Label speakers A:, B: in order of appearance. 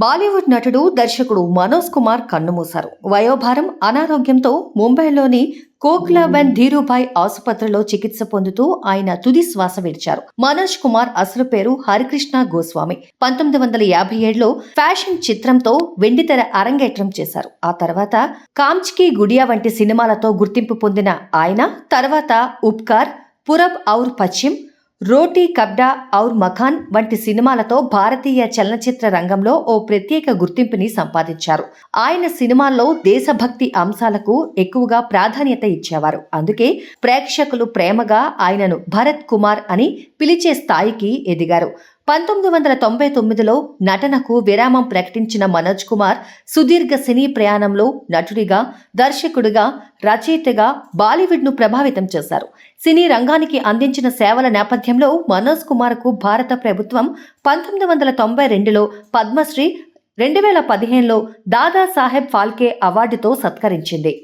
A: బాలీవుడ్ నటుడు, దర్శకుడు మనోజ్ కుమార్ కన్నుమూశారు. వయోభారం, అనారోగ్యంతో ముంబైలోని కోక్లాబండ్ ధీరుభాయ్ ఆసుపత్రిలో చికిత్స పొందుతూ ఆయన తుది శ్వాస విడిచారు. మనోజ్ కుమార్ అసలు పేరు హరికృష్ణ గోస్వామి. 1957లో ఫ్యాషన్ చిత్రంతో వెండితెర అరంగేట్రం చేశారు. ఆ తర్వాత కామ్చ్కి గుడియా వంటి సినిమాలతో గుర్తింపు పొందిన ఆయన తర్వాత ఉపకార్, పురబ్ ఔర్ పశ్చిమ్, రోటీ కబ్డా ఔర్ మఖాన్ వంటి సినిమాలతో భారతీయ చలనచిత్ర రంగంలో ఓ ప్రత్యేక గుర్తింపుని సంపాదించారు. ఆయన సినిమాల్లో దేశభక్తి అంశాలకు ఎక్కువగా ప్రాధాన్యత ఇచ్చేవారు. అందుకే ప్రేక్షకులు ప్రేమగా ఆయనను భరత్ కుమార్ అని పిలిచే స్థాయికి ఎదిగారు. 1999లో నటనకు విరామం ప్రకటించిన మనోజ్ కుమార్ సుదీర్ఘ సినీ ప్రయాణంలో నటుడిగా, దర్శకుడిగా, రచయితగా బాలీవుడ్ను ప్రభావితం చేశారు. సినీ రంగానికి అందించిన సేవల నేపథ్యంలో మనోజ్ కుమార్కు భారత ప్రభుత్వం 1992లో పద్మశ్రీ, 2015లో దాదాసాహెబ్ ఫాల్కే అవార్డుతో సత్కరించింది.